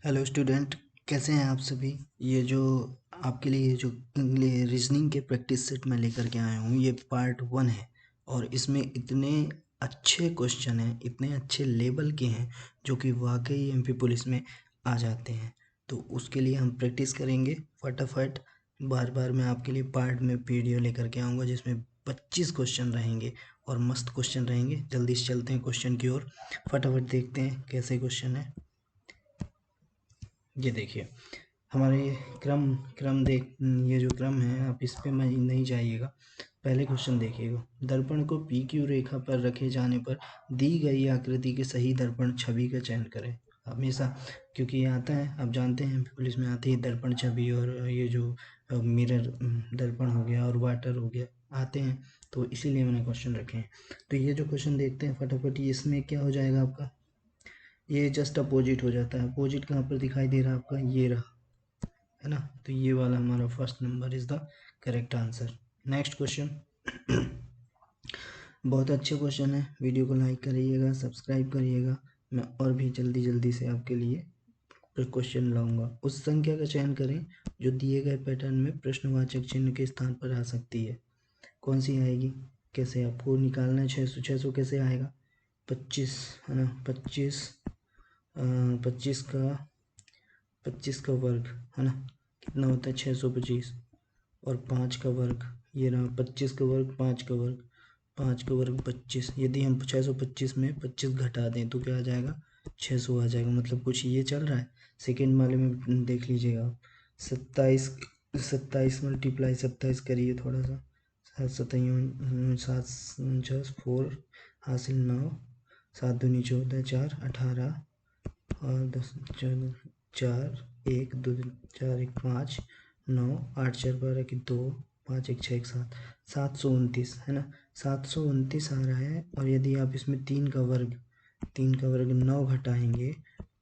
Hello student, कैसे हैं आप सभी। ये जो आपके लिए जो रीजनिंग के प्रैक्टिस सेट मैं लेकर के आया हूँ, ये पार्ट 1 है। और इसमें इतने अच्छे क्वेश्चन हैं, इतने अच्छे लेवल के हैं, जो कि वाकई एमपी पुलिस में आ जाते हैं। तो उसके लिए हम प्रैक्टिस करेंगे फटाफट। बार बार मैं आपके लिए पार्ट में वीडियो लेकर के आऊँगा, जिसमें 25 क्वेश्चन रहेंगे और मस्त क्वेश्चन रहेंगे। जल्दी से चलते हैं क्वेश्चन की ओर, फटाफट देखते हैं कैसे क्वेश्चन है। ये देखिए हमारे क्रम क्रम देख ये जो क्रम है, आप इस पे नहीं जाइएगा। पहले क्वेश्चन देखिएगा। दर्पण को पी क्यू रेखा पर रखे जाने पर दी गई आकृति के सही दर्पण छवि का चयन करें। हमेशा, क्योंकि ये आता है, आप जानते हैं पुलिस में आती है दर्पण छवि, और ये जो मिरर दर्पण हो गया और वाटर हो गया आते हैं, तो इसीलिए मैंने क्वेश्चन रखे हैं। तो ये जो क्वेश्चन देखते हैं फटाफट, इसमें क्या हो जाएगा आपका, ये जस्ट अपोजिट हो जाता है। अपोजिट कहाँ पर दिखाई दे रहा है आपका, ये रहा, है ना। तो ये वाला हमारा first number is the correct answer. Next question बहुत अच्छे क्वेश्चन है। वीडियो को लाइक करिएगा, सब्सक्राइब करिएगा। मैं और भी जल्दी जल्दी से आपके लिए क्वेश्चन लाऊंगा। उस संख्या का चयन करें जो दिए गए पैटर्न में प्रश्नवाचक चिन्ह के स्थान पर आ सकती है। कौन सी आएगी, कैसे आपको निकालना है। 600 कैसे आएगा, 25 है ना। 25 25 का वर्ग है ना, कितना होता है 625। और 5 का वर्ग, ये रहा 25 का वर्ग, 5 का वर्ग, 5 का वर्ग 25। यदि हम 625 में 25 घटा दें तो क्या आ जाएगा, 600 आ जाएगा। मतलब कुछ ये चल रहा है। सेकेंड वाले में देख लीजिएगा आप, 27 27 मल्टीप्लाई 27 करिए थोड़ा सा। 7 7 4 हासिल 9, 7 दूनी 14, 4 18, और 10 4 1 2 4 1 5 9 8 4 12 की 2 5 1 6 1 7 729 है ना। 729 आ रहा है। और यदि आप इसमें 3 का वर्ग 9 घटाएंगे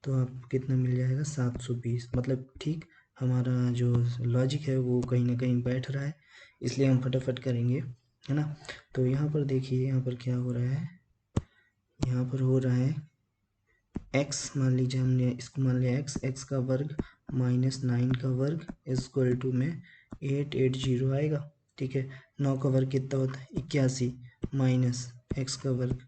तो आप कितना मिल जाएगा, 720। मतलब ठीक हमारा जो लॉजिक है वो कहीं ना कहीं बैठ रहा है, इसलिए हम फटाफट करेंगे, है ना। तो यहाँ पर देखिए, यहाँ पर क्या हो रहा है, यहाँ पर हो रहा है x, मान लीजिए हमने इसको मान लिया x का वर्ग -9 का वर्ग इज इक्वल टू में 880 आएगा। ठीक है। 9 का वर्ग कितना होता है, 81 माइनस x का वर्ग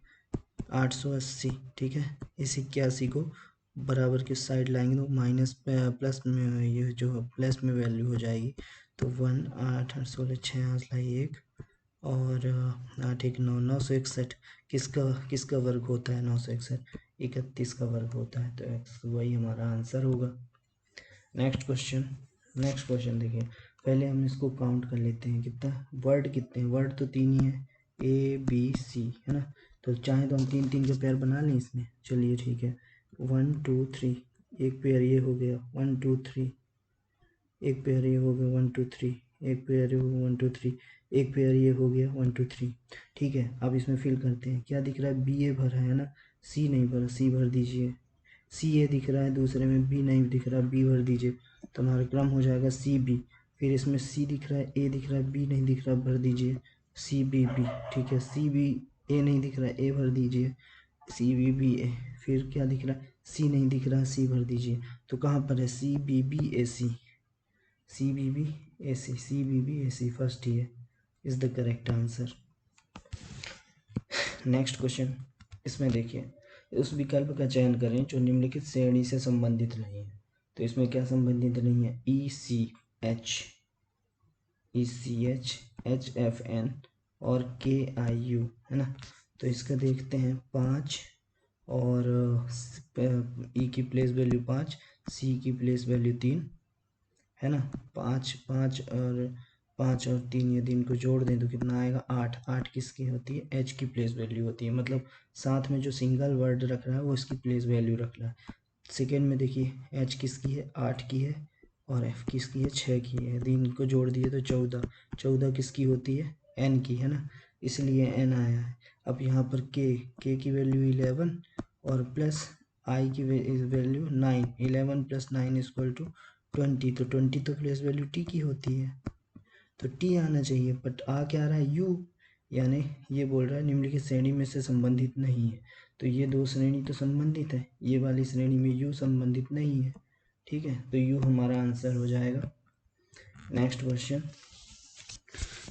880। ठीक है। इस 81 को बराबर की साइड लाएंगे तो माइनस प्लस में, ये जो प्लस में वैल्यू हो जाएगी। तो 1 8 8 16 6 8 1 और 8 1 9 961 किसका किसका वर्ग होता है, 961 31 का वर्ग होता है। तो एक्स वही हमारा आंसर होगा। नेक्स्ट क्वेश्चन देखिए। पहले हम इसको काउंट कर लेते हैं, कितना वर्ड, कितने वर्ड, तो 3 ही है, ए बी सी, है ना। तो चाहे तो हम 3 3 के पेयर बना लें इसमें। चलिए ठीक है, 1 2 3, एक पेयर ये हो गया, 1 2 3, एक पेयर ये हो गया, 1 2 3, एक पेयर ये हो गया, 1 2 3, एक पेयर ये हो गया, 1 2 3। ठीक है। अब इसमें फिल करते हैं, क्या दिख रहा है, बी ए भरा है ना, सी नहीं भरा, सी भर दीजिए। सी ए दिख रहा है दूसरे में, बी नहीं दिख रहा, बी भर दीजिए। तो हमारा क्रम हो जाएगा सी बी। फिर इसमें सी दिख रहा है, ए दिख रहा है, बी नहीं दिख रहा, भर दीजिए सी बी बी। ठीक है। सी बी, ए नहीं दिख रहा है, ए भर दीजिए सी बी बी ए। फिर क्या दिख रहा है, सी नहीं दिख रहा, सी भर दीजिए। तो कहाँ पर है, सी बी बी ए सी, सी बी बी ए सी, सी बी बी ए सी फर्स्ट ही है, is the correct answer. Next question, इसमें देखिए, उस विकल्प का चयन करें जो निम्नलिखित श्रेणी से संबंधित नहीं है। तो इसमें क्या संबंधित नहीं है, E C H H F N और के आई यू, है ना। तो इसका देखते हैं 5, और ई की प्लेस वैल्यू 5, सी की प्लेस वैल्यू 3, है ना। 5 5 और 3 यदि इनको जोड़ दें तो कितना आएगा, 8। 8 किसकी होती है, एच की प्लेस वैल्यू होती है। मतलब साथ में जो सिंगल वर्ड रख रहा है वो इसकी प्लेस वैल्यू रख रहा है। सेकेंड में देखिए, एच किसकी है, 8 की है, और एफ किसकी है, 6 की है। यदि इनको जोड़ दिए तो 14। 14 किसकी होती है, एन की, है ना, इसलिए एन आया है। अब यहाँ पर के की वैल्यू 11 और प्लस आई की वैल्यू 9। 11 + 9 = 20। तो 20 तो प्लेस वैल्यू टी की होती है, तो टी आना चाहिए। बट आ क्या रहा है, यू। यानी ये बोल रहा है निम्नलिखित श्रेणी में से संबंधित नहीं है। तो ये दो श्रेणी तो संबंधित है, ये वाली श्रेणी में यू संबंधित नहीं है। ठीक है, तो यू हमारा आंसर हो जाएगा। नेक्स्ट क्वेश्चन,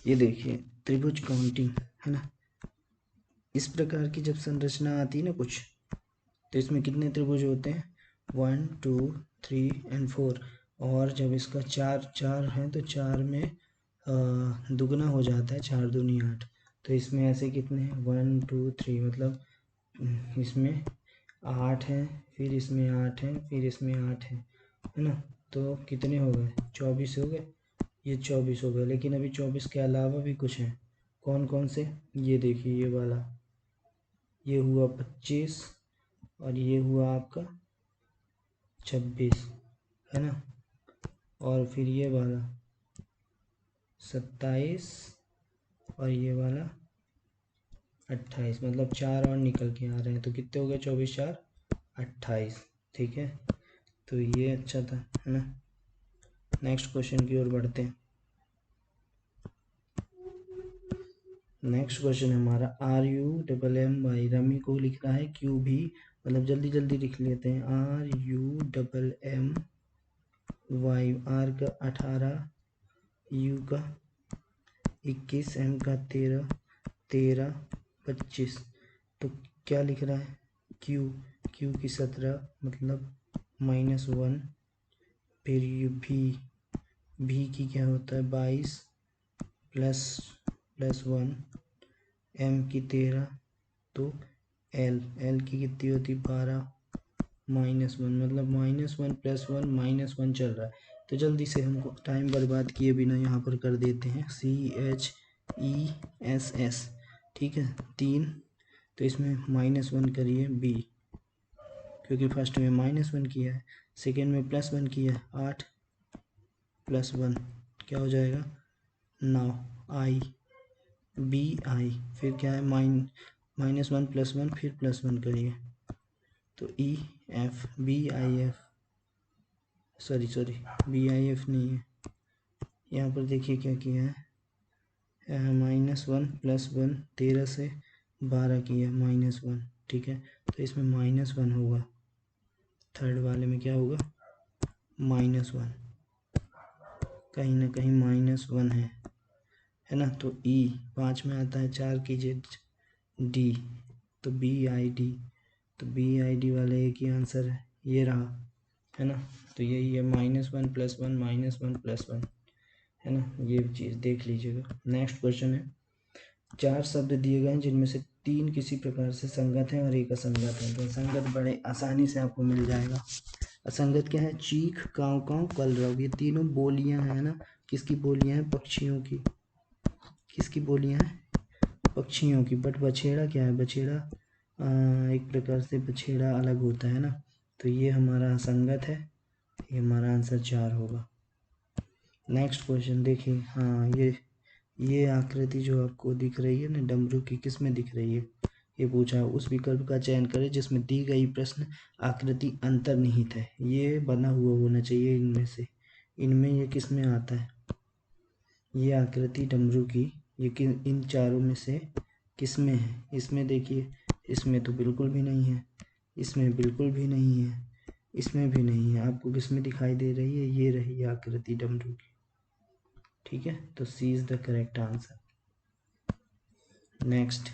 ये देखिए त्रिभुज काउंटिंग है ना। इस प्रकार की जब संरचना आती है ना कुछ, तो इसमें कितने त्रिभुज होते हैं, 1 2 3 एंड 4। और जब इसका चार चार है तो चार में दुगना हो जाता है, 4 दूनी 8। तो इसमें ऐसे कितने हैं, 1 2 3, मतलब इसमें 8 हैं, फिर इसमें 8 हैं, फिर इसमें 8 हैं, है ना। तो कितने हो गए, 24 हो गए, ये 24 हो गए। लेकिन अभी 24 के अलावा भी कुछ हैं, कौन कौन से, ये देखिए ये वाला, ये हुआ 25 और ये हुआ आपका 26, है ना। और फिर ये वाला 27 और ये वाला 28, मतलब 4 और निकल के आ रहे हैं। तो कितने हो गए, 24 4 28, ठीक है। तो ये अच्छा था, है ना। नेक्स्ट क्वेश्चन की ओर बढ़ते हैं। नेक्स्ट क्वेश्चन हमारा RUMMY, रमी को लिख रहा है QB, मतलब जल्दी जल्दी लिख लेते हैं, RUMMY, R का 18, U का 21, M का 13, 13 25। तो क्या लिख रहा है, Q की 17, मतलब -1। फिर V की क्या होता है 22 +1, M की 13, तो L की कितनी होती 12 -1, मतलब -1 +1 -1 चल रहा है। तो जल्दी से हमको टाइम बर्बाद किए बिना यहाँ पर कर देते हैं CHESS, ठीक है 3। तो इसमें -1 करिए B, क्योंकि फर्स्ट में -1 किया है, सेकेंड में +1 किया है, 8 +1 क्या हो जाएगा 9, BI, फिर क्या है -1 +1 फिर +1 करिए, तो BIF, सॉरी BIF नहीं है, यहाँ पर देखिए क्या किया है, -1 +1, 13 से 12 किया, -1, ठीक है। तो इसमें -1 होगा, थर्ड वाले में क्या होगा -1, कहीं ना कहीं -1 है ना। तो 5 में आता है 4 कीजिए D, तो BID, तो BID वाला एक ही आंसर है, ये रहा, है ना। तो यही है -1 +1 -1 +1, है ना। ये चीज़ देख लीजिएगा। नेक्स्ट क्वेश्चन है, 4 शब्द दिए गए हैं जिनमें से 3 किसी प्रकार से संगत हैं और एक असंगत है। तो असंगत बड़े आसानी से आपको मिल जाएगा। असंगत क्या है, चीख, काँव काँव, कलरव, ये तीनों बोलियां हैं ना। किसकी बोलियां हैं, पक्षियों की। किसकी बोलियां हैं, पक्षियों की। बट बछेड़ा क्या है, बछेड़ा एक प्रकार से बछेड़ा अलग होता है ना। तो ये हमारा असंगत है, ये हमारा आंसर 4 होगा। नेक्स्ट क्वेश्चन देखिए, हाँ ये आकृति जो आपको दिख रही है ना डमरू की, किस में दिख रही है, ये पूछा है। उस विकल्प का चयन करें जिसमें दी गई प्रश्न आकृति अंतर्निहित है। ये बना हुआ होना चाहिए इनमें से, इनमें ये किस में आता है, ये आकृति डमरू की, ये इन चारों में से किस में है। इसमें देखिए, इसमें तो बिल्कुल भी नहीं है, इसमें बिल्कुल भी नहीं है, इसमें भी नहीं है। आपको किस में दिखाई दे रही है, ये रही आकृति डमरू की, ठीक है। तो C is the correct answer. Next,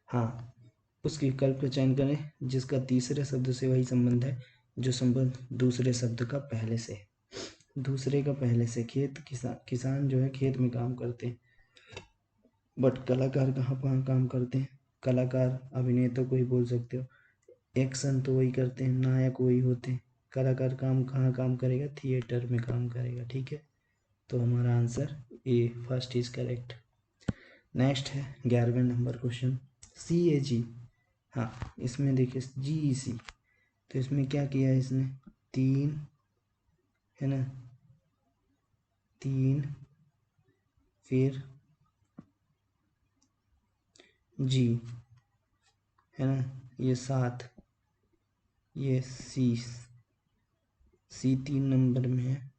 हाँ, उस विकल्प का चयन करें जिसका तीसरे शब्द से वही संबंध है जो संबंध दूसरे शब्द का पहले से है। दूसरे का पहले से, खेत, किसान जो है खेत में काम करते हैं, बट कलाकार कहाँ काम करते हैं, कलाकार अभिनेता को ही बोल सकते हो, एक्शन तो वही करते हैं, नायक वही होते हैं। कलाकार कहाँ काम करेगा, थिएटर में काम करेगा, ठीक है। तो हमारा answer A, first is correct. Next है 11वें नंबर क्वेश्चन, CAG, हाँ इसमें देखिए GEC, तो इसमें क्या किया है इसने, 3 है ना, 3 फिर G है ना, ये 7, ये C 3 नंबर में है।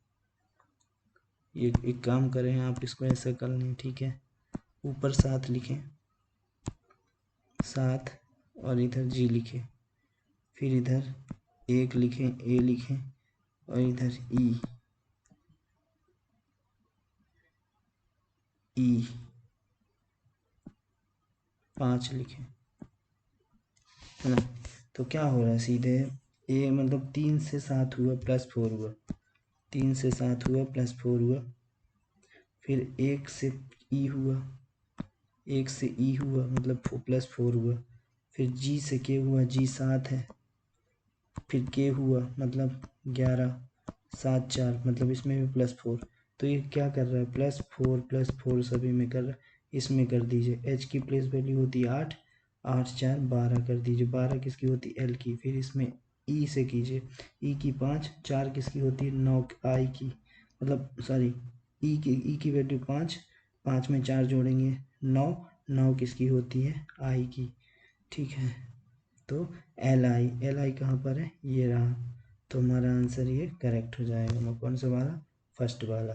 ये एक काम करें आप, इसको ऐसा कर लें, ठीक है, ऊपर 7 लिखें, 7 और इधर G लिखें, फिर इधर 1 लिखें, A लिखें, और इधर ई 5 लिखें, है ना। तो क्या हो रहा है सीधे, ए मतलब 3 से 7 हुआ प्लस 4 हुआ, 3 से 7 हुआ प्लस 4 हुआ, फिर 1 से ई हुआ, 1 से ई हुआ मतलब प्लस 4 हुआ, फिर जी से के हुआ, जी 7 है, फिर के हुआ मतलब 11, 7 4 मतलब इसमें भी प्लस 4। तो ये क्या कर रहा है, प्लस 4 सभी में कर रहा है। इसमें कर दीजिए, एच की प्लेस वैल्यू होती है 8, 8 4 12 कर दीजिए, 12 किसकी होती है एल की। फिर इसमें ई से कीजिए, ई की 5, 4 किसकी होती है 9 आई की, मतलब सॉरी ई की वैल्यू 5, 5 में 4 जोड़ेंगे 9, 9 किसकी होती है आई की, ठीक है। तो एल आई कहाँ पर है, ये रहा। तो हमारा आंसर ये करेक्ट हो जाएगा। मैं कौन सा वाला, फर्स्ट वाला।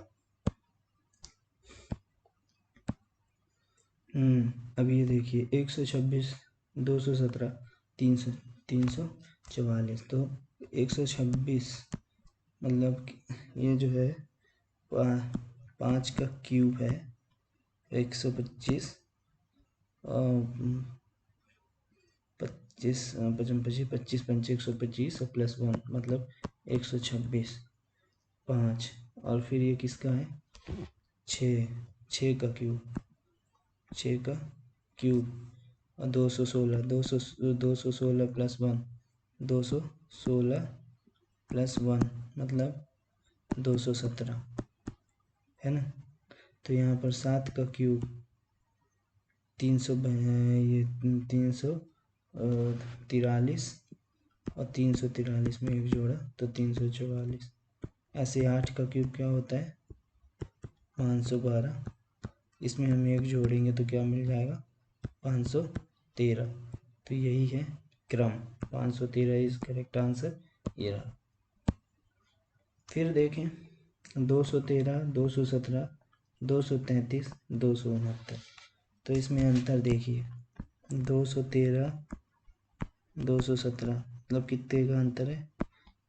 अब ये देखिए 126, 217, 300, 344। तो 126 मतलब ये जो है 5 का क्यूब है, 125 25 25 25 पंचे 125 और प्लस 1 मतलब 126 5। और फिर ये किसका है 6, 6 का क्यूब, 6 का क्यूब और 216, 216 प्लस 1, 216 प्लस 1 मतलब 217, है ना। तो यहाँ पर 7 का क्यूब 300, ये 343 और 343 में एक जोड़ा तो 344। ऐसे 8 का क्यूब क्या होता है 512, इसमें हम एक जोड़ेंगे तो क्या मिल जाएगा 513। तो यही है क्रम, 513 इज करेक्ट आंसर, ये रहा। फिर देखें 213, 217, 233, 269। तो इसमें अंतर देखिए 213, 217 मतलब कितने का अंतर है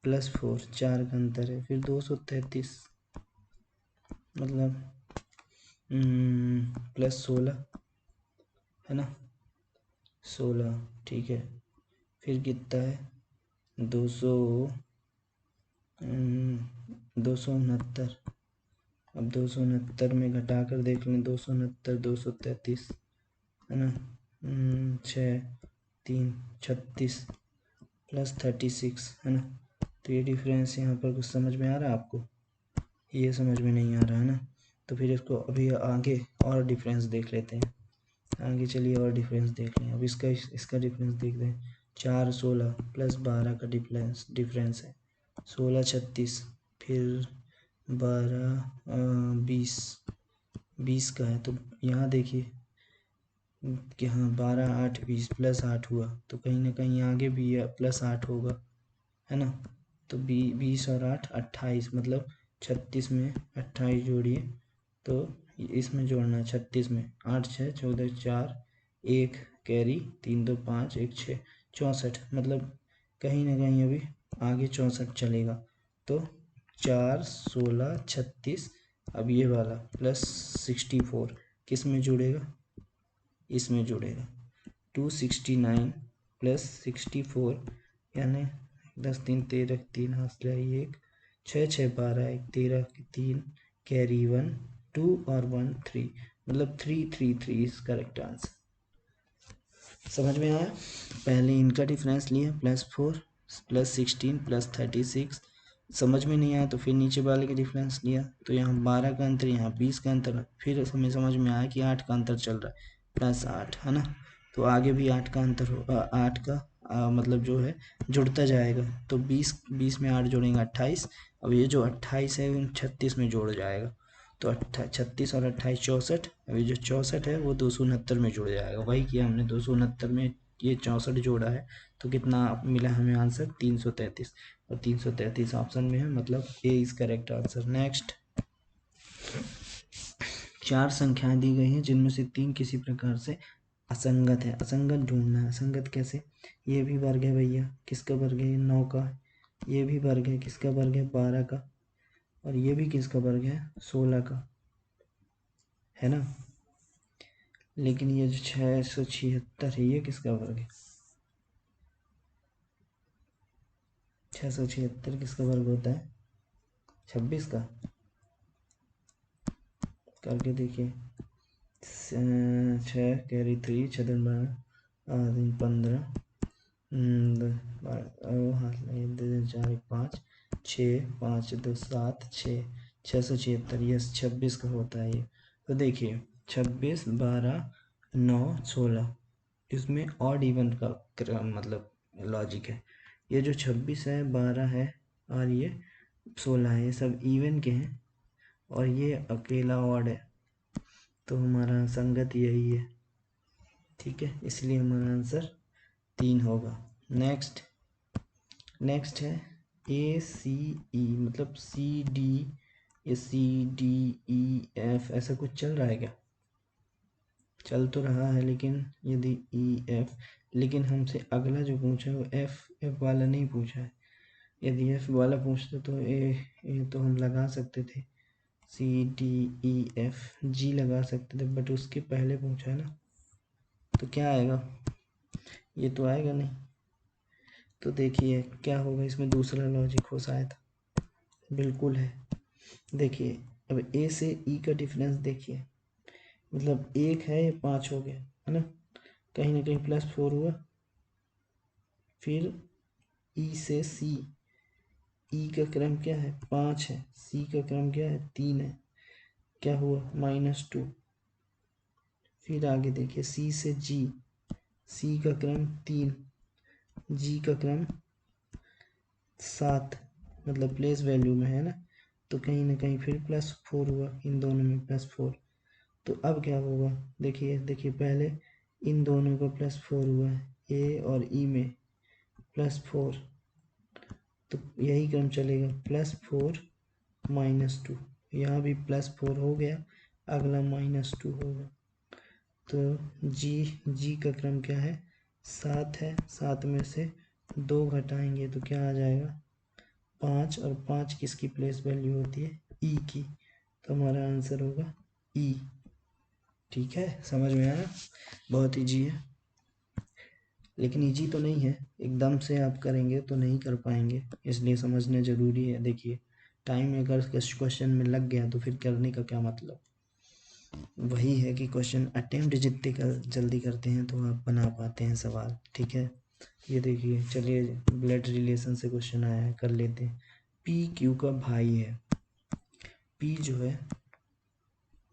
प्लस 4, 4 का अंतर है। फिर 233 मतलब प्लस 16, है ना, 16, ठीक है। फिर कितना है 269। अब 269 में घटा कर देख लें, 269, 233, है ना, 6 3 36 प्लस 36, है ना। तो ये डिफरेंस यहाँ पर कुछ समझ में आ रहा है आपको, ये समझ में नहीं आ रहा है ना। तो फिर इसको अभी आगे और डिफरेंस देख लेते हैं, आगे चलिए और डिफरेंस देख लें। अब इसका डिफरेंस देख लें, 4 16 प्लस 12 का डिफरेंस है 16 36, फिर 12 20 का है। तो यहाँ देखिए कि हाँ 12 8 20 प्लस 8 हुआ, तो कहीं ना कहीं आगे भी प्लस 8 होगा, है ना। तो 20 और 8 28 मतलब 36 में 28 जोड़िए तो इसमें जोड़ना 36 में 8 6 14 4 1 कैरी 3 2 5 1 6 64 मतलब कहीं ना कहीं अभी आगे 64 चलेगा। तो 4 16 36, अब ये वाला प्लस 64 किस में जुड़ेगा, इसमें जुड़ेगा 269 प्लस 64 यानी 10 3 13 3 हाथ जाइए 1 6 6 12 1 13 3 कैरी 1 2 और 1 3 मतलब 333 इज करेक्ट आंसर। समझ में आया। पहले इनका डिफरेंस लिया +4 +16 +36, समझ में नहीं आया तो फिर नीचे वाले का डिफरेंस लिया, तो यहाँ 12 का अंतर, यहाँ 20 का अंतर। फिर हमें समझ में आया कि 8 का अंतर चल रहा है +8, है ना। तो आगे भी 8 का अंतर होगा, 8 का मतलब जो है जुड़ता जाएगा। तो 20 में 8 जोड़ेंगे 28। अब ये जो 28 है 36 में जोड़ जाएगा, तो 36 और 28 64। अभी जो 64 है वो 269 में जुड़ जाएगा। वही किया हमने, 269 में ये 64 जोड़ा है तो कितना मिला हमें आंसर 333, और 333 ऑप्शन में है, मतलब ए इज करेक्ट आंसर। नेक्स्ट, 4 संख्याएं दी गई हैं जिनमें से 3 किसी प्रकार से असंगत है। असंगत ढूंढना है। असंगत कैसे, ये भी वर्ग है भैया, किसका वर्ग है, 9 का, ये भी वर्ग है, किसका वर्ग है 12 का, और ये भी किसका वर्ग है 16 का, है ना। लेकिन ये जो 676 है ये किसका वर्ग है, 676 किसका वर्ग होता है 26 का। करके देखिए, 6 कैरी 3 6 12 15 4 5 6 5 2 7 6 676 ये 26 का होता है ये। तो देखिए 26 12 9 16 इसमें ऑड इवन का मतलब लॉजिक है। ये जो 26 है 12 है और ये 16 है, ये सब इवन के हैं और ये अकेला ऑड है, तो हमारा संगत यही है, ठीक है, इसलिए हमारा आंसर 3 होगा। नेक्स्ट है ACE, मतलब CD या CDEF, ऐसा कुछ चल रहा है क्या, चल तो रहा है, लेकिन यदि EF, लेकिन हमसे अगला जो पूछा है वो F वाला नहीं पूछा है। यदि F वाला पूछते तो ए तो हम लगा सकते थे, CDEF G लगा सकते थे, बट उसके पहले पूछा है ना, तो क्या आएगा, ये तो आएगा नहीं। तो देखिए क्या होगा, इसमें दूसरा लॉजिक हो शायद, बिल्कुल है। देखिए अब A से E का डिफरेंस देखिए, मतलब 1 है ये 5 हो गया, है ना कहीं +4 हुआ। फिर E से C, E का क्रम क्या है 5 है, C का क्रम क्या है 3 है, क्या हुआ -2। फिर आगे देखिए C से G, C का क्रम 3, G का क्रम 7, मतलब प्लेस वैल्यू में है ना, तो कहीं ना कहीं फिर +4 हुआ, इन दोनों में +4। तो अब क्या होगा, देखिए पहले इन दोनों का +4 हुआ है, A और E में +4, तो यही क्रम चलेगा +4 -2, यहाँ भी +4 हो गया, अगला -2 होगा। तो जी का क्रम क्या है 7 है, 7 में से 2 घटाएंगे तो क्या आ जाएगा 5, और 5 किसकी प्लेस वैल्यू होती है ई की, तो हमारा आंसर होगा ई। ठीक है, समझ में आया, बहुत ईजी है, लेकिन ईजी तो नहीं है, एकदम से आप करेंगे तो नहीं कर पाएंगे, इसलिए समझना ज़रूरी है। देखिए टाइम अगर क्वेश्चन में लग गया तो फिर करने का क्या मतलब, वही है कि क्वेश्चन अटेम्प्ट जितने जल्दी करते हैं तो आप बना पाते हैं सवाल। ठीक है, ये देखिए, चलिए ब्लड रिलेशन से क्वेश्चन आया है, कर लेते हैं। पी क्यू का भाई है, पी जो है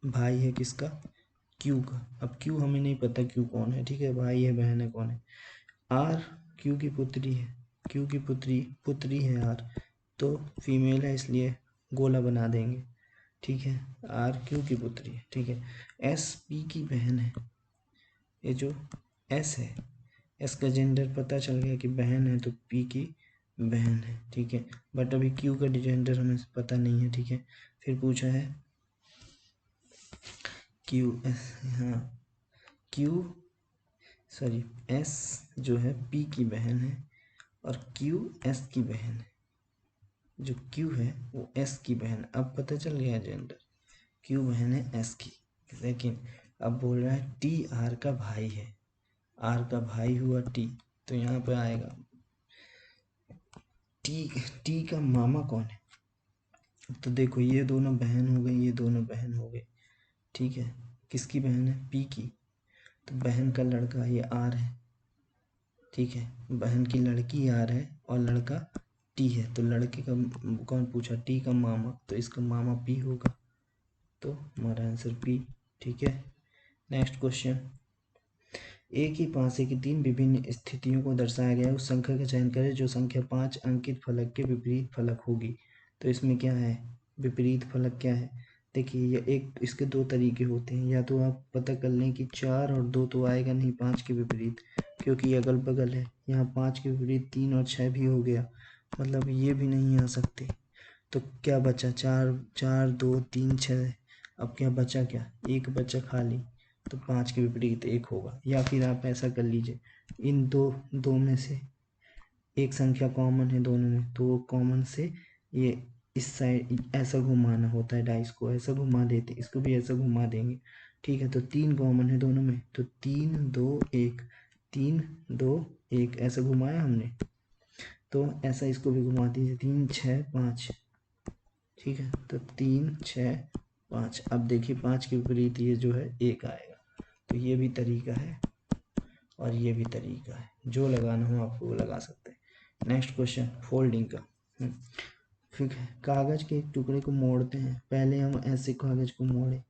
भाई है किसका क्यू का। अब क्यू हमें नहीं पता क्यू कौन है, ठीक है, भाई है बहन है कौन है। आर क्यू की पुत्री है, क्यू की पुत्री है आर, तो फीमेल है इसलिए गोला बना देंगे। ठीक है, आर क्यू की पुत्री है। ठीक है, एस पी की बहन है, ये जो एस है, एस का जेंडर पता चल गया कि बहन है, तो पी की बहन है। ठीक है, बट अभी क्यू का जेंडर हमें पता नहीं है। ठीक है, फिर पूछा है क्यू एस, हाँ एस जो है पी की बहन है और क्यू एस की बहन है, जो क्यू है वो एस की बहन। अब पता चल गया जेंडर, क्यू बहन है एस की। लेकिन अब बोल रहा है टी आर का भाई है, आर का भाई हुआ टी, तो यहाँ पे आएगा टी का मामा कौन है। तो देखो ये दोनों बहन हो गई, ये दोनों बहन हो गए। ठीक है, किसकी बहन है पी की, तो बहन का लड़का ये आर है। ठीक है, बहन की लड़की आर है और लड़का टी है, तो लड़के का कौन पूछा, टी का मामा, तो इसका मामा पी होगा, तो हमारा आंसर पी। ठीक है, नेक्स्ट क्वेश्चन, एक ही पासे की 3 विभिन्न स्थितियों को दर्शाया गया है, उस संख्या का चयन करें जो संख्या 5 अंकित फलक के विपरीत फलक होगी। तो इसमें क्या है, विपरीत फलक क्या है। देखिए ये एक, इसके 2 तरीके होते हैं, या तो आप पता कर लें कि 4 और 2 तो आएगा नहीं 5 के विपरीत, क्योंकि ये अगल बगल है, यहाँ 5 के विपरीत 3 और 6 भी हो गया, मतलब ये भी नहीं आ सकते। तो क्या बचा, 4 4 2 3 6, अब क्या बचा, क्या एक बचा खाली, तो 5 के विपरीत 1 होगा। या फिर आप ऐसा कर लीजिए, इन दो में से एक संख्या कॉमन है दोनों में, तो वो कॉमन से ये इस साइड ऐसा घुमाना होता है, डाइस को ऐसा घुमा देते, इसको भी ऐसा घुमा देंगे। ठीक है, तो 3 कॉमन है दोनों में, तो 3 2 1, 3 2 1 ऐसा घुमाया हमने, तो ऐसा इसको भी घुमा दीजिए, 3 6 5। ठीक है, तो 3 6 5। अब देखिए 5 के विपरीत ये जो है 1 आएगा, तो ये भी तरीका है और ये भी तरीका है, जो लगाना हो आपको वो लगा सकते हैं। नेक्स्ट क्वेश्चन फोल्डिंग का। ठीक है, कागज़ के एक टुकड़े को मोड़ते हैं, पहले हम ऐसे कागज़ को मोड़े,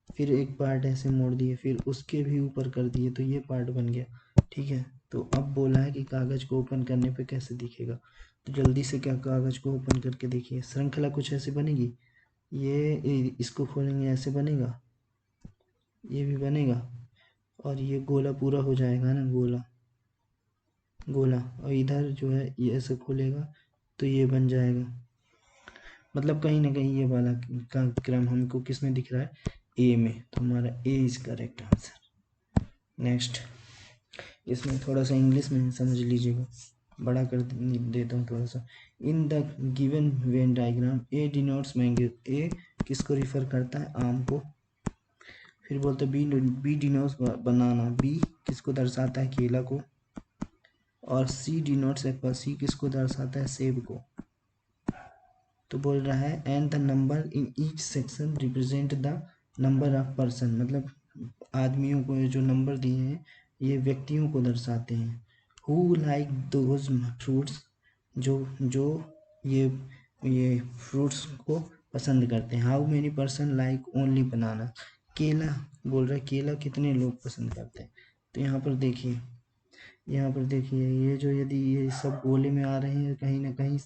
फिर एक पार्ट ऐसे मोड़ दिए, फिर उसके भी ऊपर कर दिए, तो ये पार्ट बन गया। ठीक है, तो अब बोला है कि कागज़ को ओपन करने पे कैसे दिखेगा, तो जल्दी से क्या कागज़ को ओपन करके देखिए, श्रृंखला कुछ ऐसे बनेगी, ये इसको खोलेंगे ऐसे बनेगा, ये भी बनेगा, और ये गोला पूरा हो जाएगा ना, गोला गोला, और इधर जो है ये ऐसे खुलेगा तो ये बन जाएगा। मतलब कहीं ना कहीं ये वाला का क्रम हमको किस में दिख रहा है, ए में, तो हमारा ए इज करेक्ट आंसर। नेक्स्ट, इसमें थोड़ा सा इंग्लिश में समझ लीजिएगा, बड़ा कर देता हूँ थोड़ा सा। In the given Venn diagram A denotes mango, A किसको रिफर करता है, आम को। फिर बोलते बी डिनोट्स बनाना, बी किसको दर्शाता है, केला को। और सी डिनोट्स एप्पल, सी किसको दर्शाता है, सेब को। तो बोल रहा है and the number in each section represent the number of person, मतलब आदमियों को जो नंबर दिए हैं ये व्यक्तियों को दर्शाते हैं। हु लाइक दोज फ्रूट्स, जो जो ये फ्रूट्स को पसंद करते हैं। How many person like only banana, केला बोल रहा है केला कितने लोग पसंद करते हैं। तो यहाँ पर देखिए, यहाँ पर देखिए ये जो यदि ये सब गोले में आ रहे हैं, कहीं ना कहीं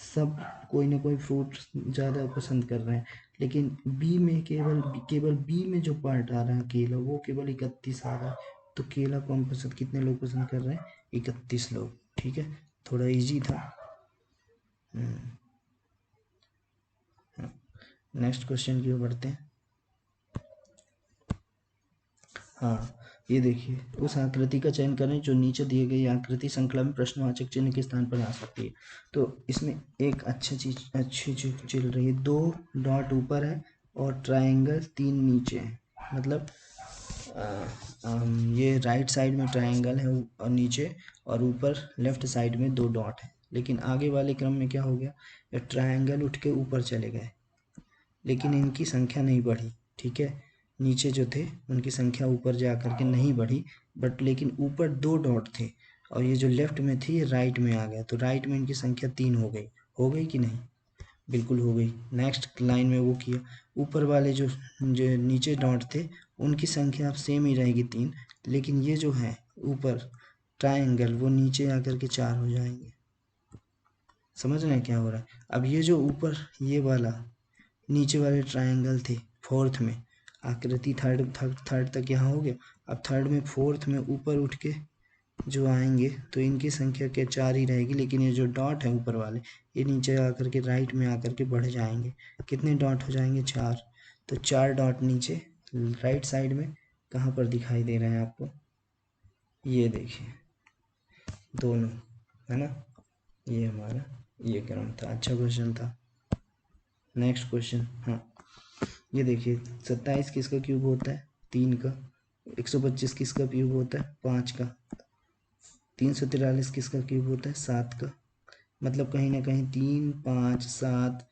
सब कोई ना कोई फ्रूट ज़्यादा पसंद कर रहे हैं, लेकिन बी में केवल बी में जो पार्ट आ रहा है केला, वो केवल 31 आ रहा है। तो केला को हम पसंद कितने लोग पसंद कर रहे हैं, 31 लोग। ठीक है, थोड़ा इजी था। नेक्स्ट क्वेश्चन की ओर बढ़ते हैं। हाँ, ये देखिए, उस आकृति का चयन करें जो नीचे दिए गई आकृति श्रृंखला में प्रश्नवाचक चिन्ह के स्थान पर आ सकती है। तो इसमें एक अच्छी चीज चल रही है, 2 डॉट ऊपर है और ट्रायंगल 3 नीचे है। मतलब ये राइट साइड में ट्रायंगल है और नीचे, और ऊपर लेफ्ट साइड में 2 डॉट है। लेकिन आगे वाले क्रम में क्या हो गया, ये ट्रायंगल उठ के ऊपर चले गए, लेकिन इनकी संख्या नहीं बढ़ी। ठीक है, नीचे जो थे उनकी संख्या ऊपर जा कर के नहीं बढ़ी, बट लेकिन ऊपर 2 डॉट थे, और ये जो लेफ्ट में थी ये राइट में आ गया, तो राइट में इनकी संख्या 3 हो गई कि नहीं, बिल्कुल हो गई। नेक्स्ट लाइन में वो किया, ऊपर वाले जो जो नीचे डॉट थे उनकी संख्या अब सेम ही रहेगी 3, लेकिन ये जो है ऊपर ट्रायंगल वो नीचे आकर के 4 हो जाएंगे। समझ रहे हैं क्या हो रहा है। अब ये जो ऊपर ये वाला नीचे वाले ट्रायंगल थे, फोर्थ में आकृति थर्ड तक यहाँ हो गया। अब थर्ड में फोर्थ में ऊपर उठ के जो आएंगे तो इनकी संख्या क्या 4 ही रहेगी, लेकिन ये जो डॉट है ऊपर वाले ये नीचे आकर के राइट में आकर के बढ़ जाएंगे। कितने डॉट हो जाएंगे, 4। तो 4 डॉट नीचे राइट साइड में कहाँ पर दिखाई दे रहे हैं आपको, ये देखिए दोनों, है ना। ये हमारा ये क्रम था, अच्छा क्वेश्चन था। नेक्स्ट क्वेश्चन, हाँ ये देखिए 27 किसका क्यूब होता है, 3 का। 125 किसका क्यूब होता है, 5 का। 343 किसका क्यूब होता है, 7 का। मतलब कहीं ना कहीं 3 5 7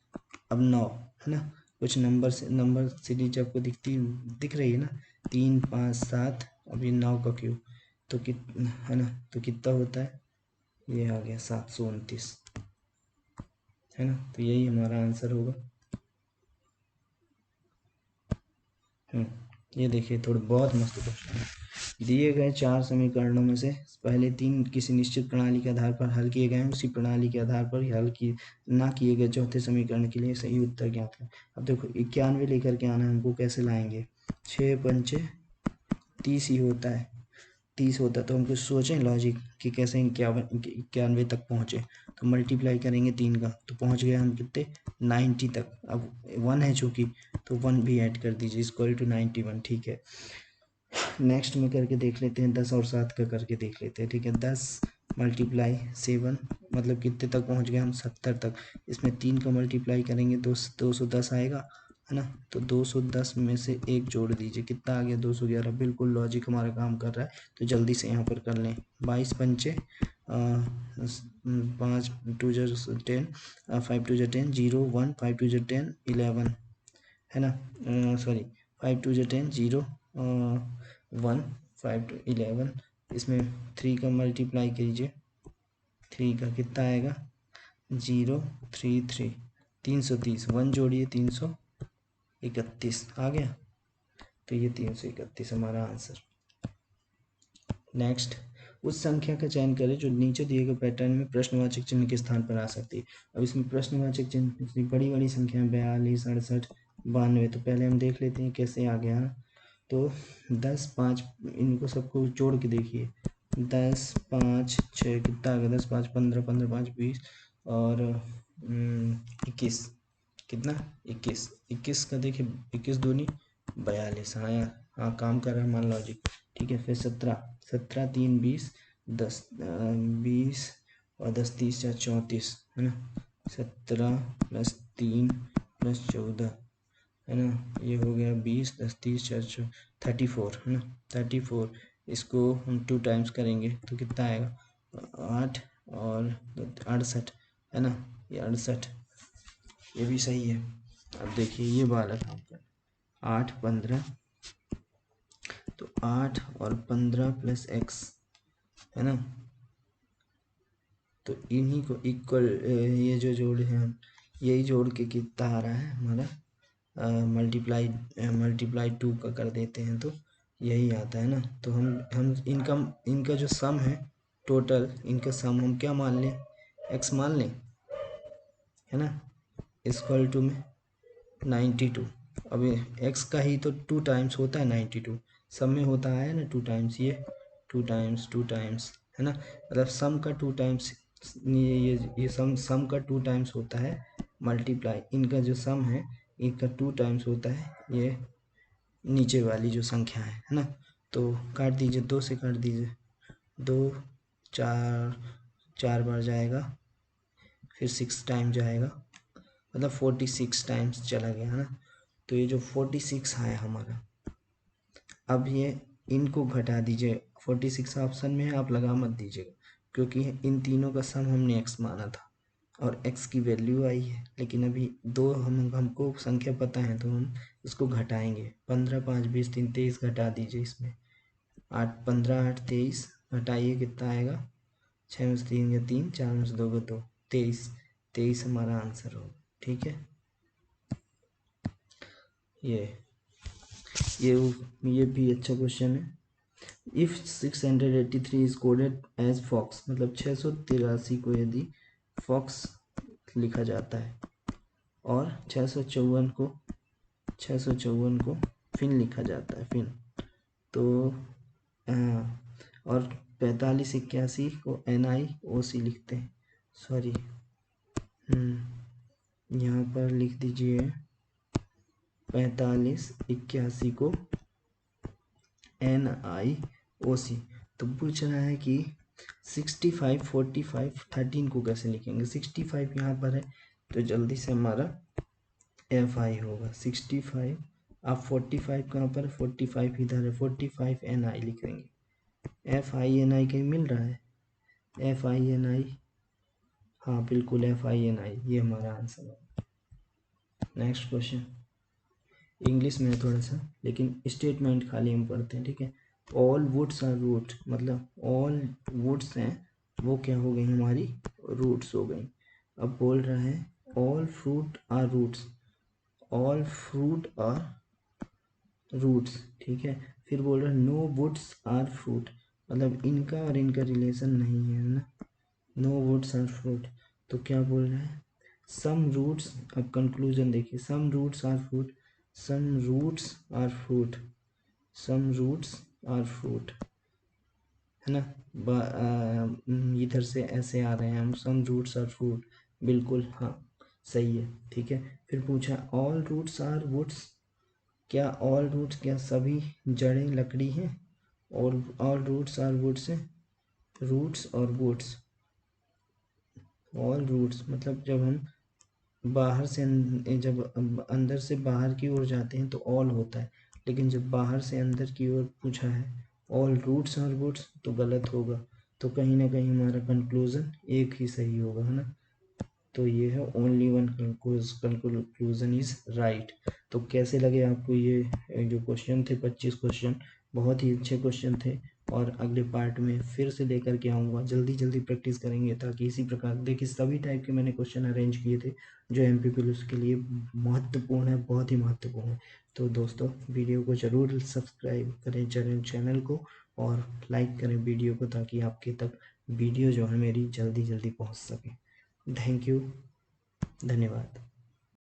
अब 9, है ना। कुछ नंबर सीरीज आपको दिख रही है ना, 3 5 7, अब ये 9 का क्यूब, तो है ना, तो कितना होता है, ये आ गया 729, है ना। तो यही हमारा आंसर होगा। ये देखिए थोड़ा बहुत मस्त क्वेश्चन है। दिए गए 4 समीकरणों में से पहले 3 किसी निश्चित प्रणाली के आधार पर हल किए गए हैं, उसी प्रणाली के आधार पर हल की ना किए गए चौथे समीकरण के लिए सही उत्तर ज्ञात करें। अब देखो 91 लेकर के आना है हमको, कैसे लाएंगे, 6 पंचे 30 ही होता है, 30 होता है, तो हमको सोचें लॉजिक कि कैसे 91 तक पहुँचे। तो मल्टीप्लाई करेंगे 3 का, तो पहुँच गए हम कितने, 90 तक। अब 1 है चूँकि, तो 1 भी ऐड कर दीजिए, इक्वल टू 91। ठीक है, नेक्स्ट में करके देख लेते हैं, 10 और 7 का करके देख लेते हैं। ठीक है, 10 मल्टीप्लाई 7, मतलब कितने तक पहुंच गए हम, 70 तक। इसमें 3 का मल्टीप्लाई करेंगे 210 आएगा, है ना। तो 210 में से 1 जोड़ दीजिए, कितना आ गया, 211। बिल्कुल लॉजिक हमारा काम कर रहा है, तो जल्दी से यहाँ पर कर लें। 22 पंचे 5 2 10, 5 2 10, 0 1, 5 2 10, 11, है ना। सॉरी 5 2 10, 0 1, 5 2 11। इसमें 3 का मल्टीप्लाई कीजिए, 3 का कितना आएगा, 0 3 3, 330। 1 जोड़िए, 331 आ गया। तो ये 331 हमारा आंसर। नेक्स्ट, उस संख्या का चयन करें जो नीचे दिए गए पैटर्न में प्रश्नवाचक चिन्ह के स्थान पर आ सकती है। अब इसमें प्रश्नवाचक चिन्ह बड़ी बड़ी संख्या 42, 68, 92। तो पहले हम देख लेते हैं कैसे आ गया। तो 10 5, इनको सबको जोड़ के देखिए, 10 5 6 कितना आ गया, 10 5 15, 15 5 20 और 21, कितना 21, 21 का देखिए, 21 दूनी 42। हाँ यार, हाँ काम कर रहा है मान लॉजिक। ठीक है, फिर 17 17 3 20, 10 20 और 10 30 या 34, है ना। 17 + 3 + 14, है ना, ये हो गया 20, 10 30 4 34, है ना, 34। इसको हम 2 टाइम्स करेंगे तो कितना आएगा, 8 और 68, है ना, ये 68, ये भी सही है। अब देखिए ये वाला काम कर, 8 15, तो 8 और 15 + x, है ना। तो इन्हीं को इक्वल, ये जो जोड़े हैं हम, यही जोड़ के कितना आ रहा है हमारा, मल्टीप्लाई 2 का कर देते हैं तो यही आता है ना। तो हम इनका जो सम है, टोटल इनका सम हम क्या मान लें, x मान लें, है ना, इक्वल टू में 92। अब x का ही तो 2 टाइम्स होता है 92, सम में होता है ना 2 टाइम्स, ये 2 टाइम्स 2 टाइम्स, है ना। मतलब सम का 2 टाइम्स, ये सम का 2 टाइम्स होता है मल्टीप्लाई, इनका जो सम है इनका 2 टाइम्स होता है ये नीचे वाली जो संख्या है ना। तो काट दीजिए, 2 से काट दीजिए, 2 4 4 बार जाएगा, फिर 6 टाइम जाएगा, मतलब 46 टाइम्स चला गया, है ना। तो ये जो 46 है हमारा, अब ये इनको घटा दीजिए, 46 ऑप्शन में है, आप लगा मत दीजिएगा, क्योंकि इन तीनों का सम हमने x माना था और x की वैल्यू आई है। लेकिन अभी दो हमको संख्या पता है, तो हम इसको घटाएंगे। 15 5 20 3 23 घटा दीजिए इसमें, 8 15 8 23 घटाइए, कितना आएगा, 6 में से 3 या 3, 4 में से 2 का 2, 23 23 हमारा आंसर होगा। ठीक है, ये भी अच्छा क्वेश्चन है। If 683 is coded as fox, मतलब 683 को यदि फॉक्स लिखा जाता है और 654 को फिन लिखा जाता है, फिन, तो और 45 81 को NIOC लिखते हैं। सॉरी, यहाँ पर लिख दीजिए 45 81 को NIOC। तो पूछ रहा है कि 65 45 13 को कैसे लिखेंगे। 65 यहाँ पर है, तो जल्दी से हमारा FI होगा 65। अब 45 कहाँ पर, 45 इधर है, 45 NI लिखेंगे। FINI कहीं मिल रहा है, FINI, हाँ बिल्कुल FINI, ये हमारा आंसर है। नेक्स्ट क्वेश्चन, इंग्लिश में है थोड़ा सा, लेकिन स्टेटमेंट खाली हम पढ़ते हैं, ठीक है। ऑल वुड्स आर रूट, मतलब ऑल वुड्स हैं वो क्या हो गई, हमारी रूट्स हो गई। अब बोल रहा है all fruit are roots, all fruit are roots, ठीक है। फिर बोल रहा है नो वुड्स आर फ्रूट, मतलब इनका और इनका रिलेशन नहीं है ना, नो वुड्स आर फ्रूट। तो क्या बोल रहा है, सम रूट्स, अब कंक्लूजन देखिए, some roots are fruit, some roots are fruit, some roots are fruit, है ना। इधर से ऐसे आ रहे हैं हम, सम रूट्स आर फ्रूट, बिल्कुल हाँ सही है, ठीक है। फिर पूछा ऑल रूट्स आर वुड्स, क्या ऑल रूट्स, क्या सभी जड़ें लकड़ी हैं, और ऑल रूट्स आर वुड्स हैं, रूट्स और वुड्स, ऑल रूट्स मतलब जब हम बाहर से जब अंदर से बाहर की ओर जाते हैं तो ऑल होता है, लेकिन जब बाहर से अंदर की ओर पूछा है ऑल रूट्स और वुड्स तो गलत होगा। तो कहीं ना कहीं हमारा कंक्लूजन एक ही सही होगा, है ना। तो ये है only one conclusion is right. तो कैसे लगे आपको ये जो क्वेश्चन थे 25 क्वेश्चन, बहुत ही अच्छे क्वेश्चन थे। और अगले पार्ट में फिर से लेकर के आऊँगा, जल्दी जल्दी प्रैक्टिस करेंगे ताकि इसी प्रकार देखिए सभी टाइप के मैंने क्वेश्चन अरेंज किए थे जो एमपीक्यूज के लिए महत्वपूर्ण है, बहुत ही महत्वपूर्ण है। तो दोस्तों वीडियो को ज़रूर सब्सक्राइब करें चैनल को, और लाइक करें वीडियो को ताकि आपके तक वीडियो जो है मेरी जल्दी जल्दी पहुंच सके। थैंक यू, धन्यवाद।